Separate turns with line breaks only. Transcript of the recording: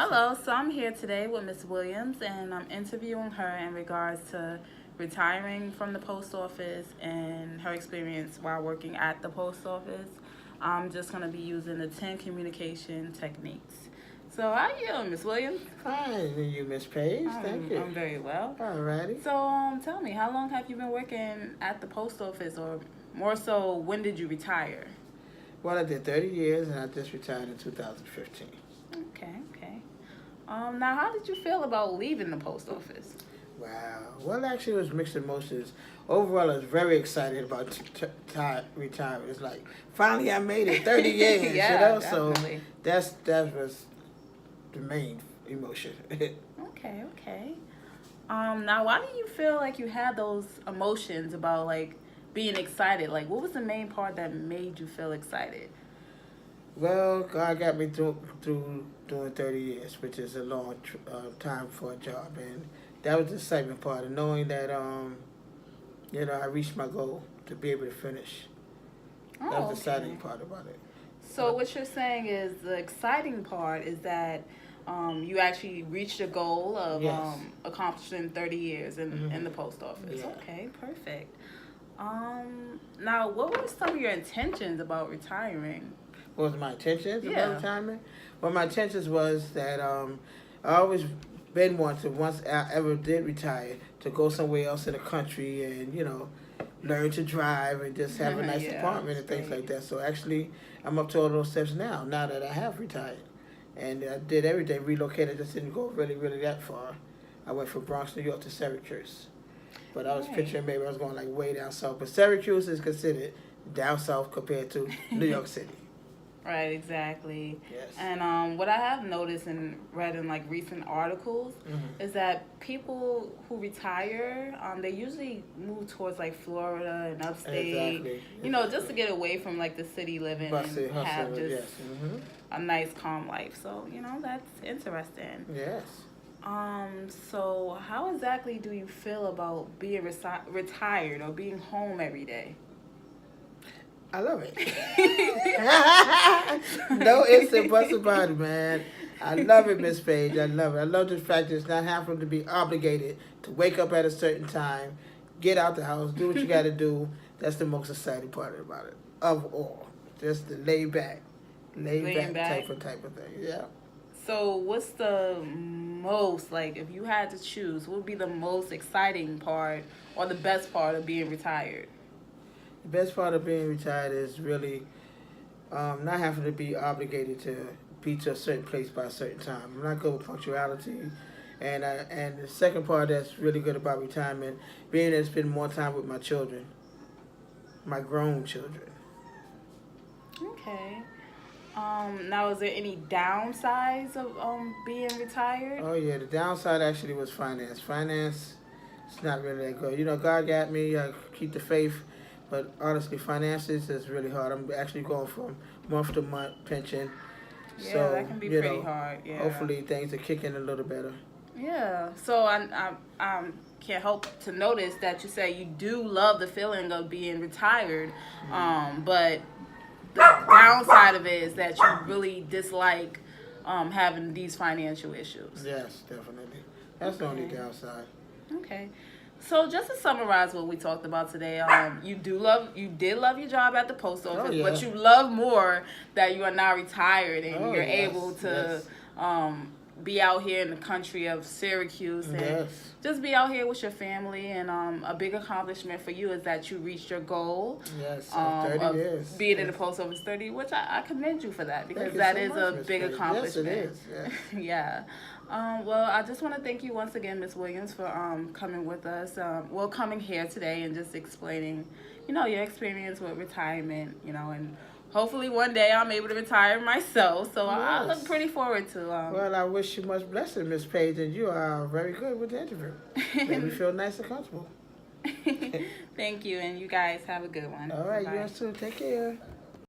Hello, so I'm here today with Miss Williams, and I'm interviewing her in regards to retiring from the post office and her experience while working at the post office. I'm just going to be using the 10 communication techniques. So, how are you doing, Miss Williams?
Fine, and you, Miss Page. Thank you.
I'm very well.
Alrighty.
So, tell me, how long have you been working at the post office, or more so, when did you retire?
Well, I did 30 years, and I just retired in 2015.
Okay. Now, how did you feel about leaving the post office?
Wow. Well, actually, it was mixed emotions. Overall, I was very excited about retirement. It's like, finally, I made it. 30 years.
Yeah,
definitely. So that was the main emotion.
Okay. Now, why do you feel like you had those emotions about like being excited? Like, what was the main part that made you feel excited?
Well, God got me through doing 30 years, which is a long time for a job, and that was the excitement part of knowing that I reached my goal to be able to finish. That was the exciting part about it.
So what you're saying is the exciting part is that you actually reached your goal of accomplishing 30 years in the post office.
Yeah.
Okay, perfect. Now, what were some of your intentions about retiring?
What was my intentions about retirement? Well, my intentions was that I always been wanting, once I ever did retire, to go somewhere else in the country and, learn to drive and just have a nice apartment and things like that. So actually, I'm up to all those steps now that I have retired. And I did everything, relocated, just didn't go really, really that far. I went from Bronx, New York to Syracuse. But I was picturing maybe I was going like way down south. But Syracuse is considered down south compared to New York City.
Right, exactly.
Yes.
And what I have noticed and read in like recent articles is that people who retire, they usually move towards like Florida and upstate,
Exactly.
Just to get away from like the city living and have just a nice calm life. So, that's interesting.
Yes.
So how exactly do you feel about being retired or being home every day?
I love it. No ifs and buts about it, man. I love it, Miss Page. I love it. I love the fact that it's not having to be obligated to wake up at a certain time, get out the house, do what you got to do. That's the most exciting part about it, of all. Just the laid back type of thing. Yeah.
So what's the most, like, if you had to choose, what would be the most exciting part or the best part of being retired?
The best part of being retired is really not having to be obligated to be to a certain place by a certain time. I'm not good with punctuality. And the second part that's really good about retirement, being able to spend more time with my children, my grown children.
Okay. Now, is there any downsides of being retired?
Oh, yeah. The downside actually was finance. Finance is not really that good. God got me. I keep the faith. But honestly, finances is really hard. I'm actually going from month to month pension.
Yeah,
so,
that can be pretty hard. Yeah.
Hopefully things are kicking a little better.
Yeah. So I can't help to notice that you say you do love the feeling of being retired, but the downside of it is that you really dislike having these financial issues.
Yes, definitely. That's the only downside.
Okay. So just to summarize what we talked about today, you did love your job at the post office, but you love more that you are now retired and you're able to be out here in the country of Syracuse and just be out here with your family. And a big accomplishment for you is that you reached your goal.
Yes, 30 years.
Being in the post office 30, which I commend you for that, because that is a big accomplishment.
Yes, it is. Yeah.
Yeah. Well, I just want to thank you once again, Ms. Williams, for coming with us. Coming here today and just explaining, your experience with retirement, and hopefully one day I'm able to retire myself. So I look pretty forward to.
Well, I wish you much blessing, Ms. Page, and you are very good with the interview. Made me feel nice and comfortable.
Thank you, and you guys have a good one.
All right,
Bye.
you guys too. Take care.